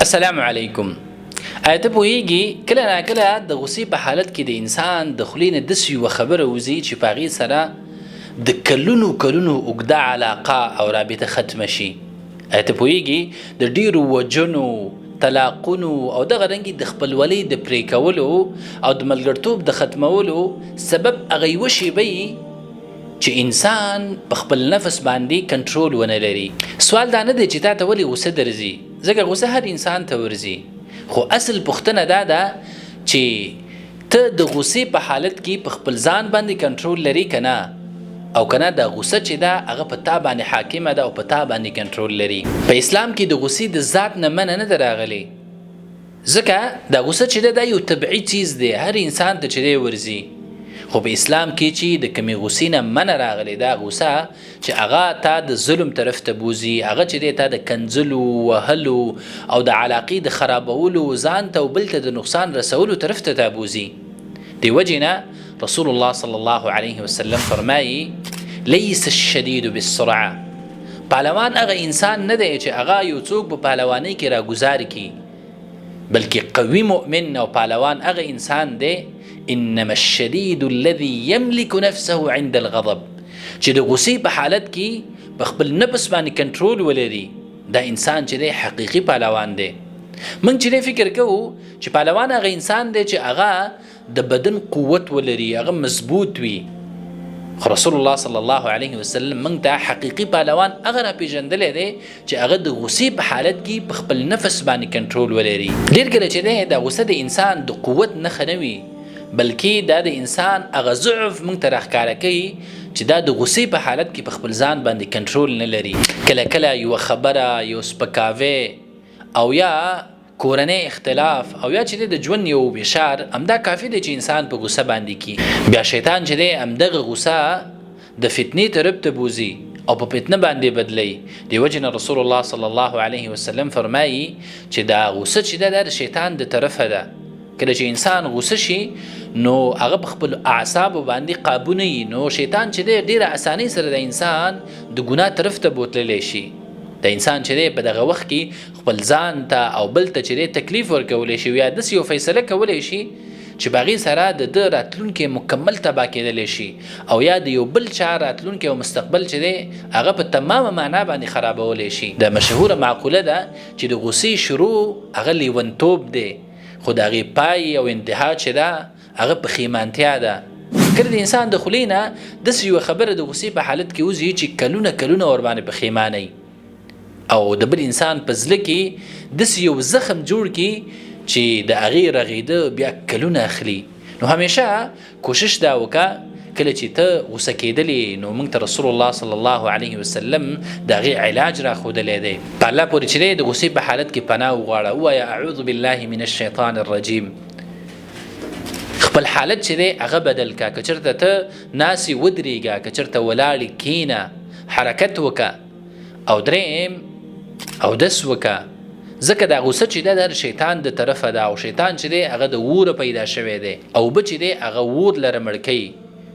السلام علیکم. ته پوهیږي کله نا کله د غصې په حالت کې د انسان د خولې نه داسې یوه خبره وځي چې په هغې سره د کلونو اوږده علاقه او رابطه ختمه شي. ته پوهیږي د ډیرو وجنو، طلاقونو او دغه رنګې د خپلولۍ د پرې کولو او د ملګرتوب د ختمولو سبب هغه یوه شیبه چې انسان په خپل نفس باندې کنټرول ونه لري. سوال دا نه دی چې تا ته ولې غصه درځي، ځکه غصه هر انسان ته ورځي، خو اصل پوښتنه دا ده چې ته د غصې په حالت کې په خپل ځان باندې کنټرول لري که نه، او که نه دا غصه چې ده هغه په تا باندې حاکمه ده او په تا باندې کنټرول لري. په اسلام کې د غصې د ذات نه منع نه ده راغلی، ځکه دا غصه چې ده دا یو طبعي چیز دی، هر انسان ته چې دی ورځي. خو په اسلام کې چې د کمې غصې نه منع راغلی، دا غصه چې هغه تا د ظلم طرف ته بوځي، هغه چې دی تا د کنځلو، وهلو او د علاقې د خرابولو، ځان ته او بل ته د نقصان رسولو طرف ته بوځي. دی وجې نه رسول الله صلی الله علیه وسلم فرمایي لیس الشدید بالسرعه، پهلوان هغه انسان نه دی چې هغه یو څوک په پهلوانۍ کې راګزار کړي، بلکې قوي مؤمن او پهلوان هغه انسان دی انما الشدید الذي يملك نفسه عند الغضب، چې د غصې په حالت کې په خپل نفس باندې کنټرول ولري، دا انسان چې دی حقیقي پهلوان دی. موږ چې دی فکر کوو چې پهلوان هغه انسان دی چې هغه د بدن قوت ولري، هغه مضبوط وي، خو رسول الله صلی الله علیه وسلم موږ ته حقیقي پهلوان هغه راپېژندلی دی چې هغه د غصې په حالت کې په خپل نفس باندې کنټرول ولري. ډېر کله چې دی دا غصه د انسان د قوت نښه نه وي، بلکې دا د انسان هغه ضعف موږ ته راښکاره کوي چې دا د غصې په حالت کې په خپل ځان باندې کنټرول نه لري. کله کله یوه خبره، یو سپکاوی او یا کورنۍ اختلاف او یا چې د ژوند یو بشار، همدا کافي دی چې انسان په غصه باندې کی. بیا شیطان چې دی همدغه غصه د فتنې طرف ته بوځي او په فتنه باندې بدلی. دی وجې نه رسول الله صلی الله علیه وسلم فرمایي چې دا غصه چې ده د شیطان د طرفه ده. کله چې انسان غصه شي نو هغه په خپل اعصابو باندې قابو نه وي، نو شیطان چې دی ډېره اسانۍ سره د انسان د ګناه طرف ته بوتللی شي. د انسان چې دی په دغه وخت کې خپل ځان ته او بل ته چې دی تکلیف ورکولی شي، یا داسې یو فیصله کولی شي چې په هغې سره د ده راتلونکی مکمل تباه کېدلی شي، او یا د یو بل چا راتلونکی او مستقبل چې دی هغه په تمامه معنا باندې خرابولی شي. د مشهوره معقوله ده چې د غصې شروع هغه لیونتوب دی، خو د هغې پای او انتها چې ده هغه پښیمانتیا ده. کله د انسان د خولې نه داسې یوه خبره د غصې په حالت کې وځي چې کلونه ورباندې پښیمانئ، او د بل انسان په زړه کې داسې یو زخم جوړ کړي چې د هغې رغېده بیا کلونه اخلي. نو همیشه کوشش دا وکړه کله چې ته غصه کېدلې، نو موږ ته رسول الله صلی الله علیه وسلم د هغې علاج راښودلی دی. په الله پورې چې دی د غصې په حالت کې پناه وغواړه، ووایه اعوذ بالله من الشیطان الرجیم. خپل حالت چې دی هغه بدل کا، که چېرته ته ناسې ودرېږه، که چېرته ولاړې کښېنه، حرکت وکړه، او دریم اودس وکړه، ځکه دا غصه چې ده د شیطان د طرفه ده، او شیطان چې دی هغه د وره پیدا شوی دی، او اوبه چې دی هغه اور لره مړ کوي.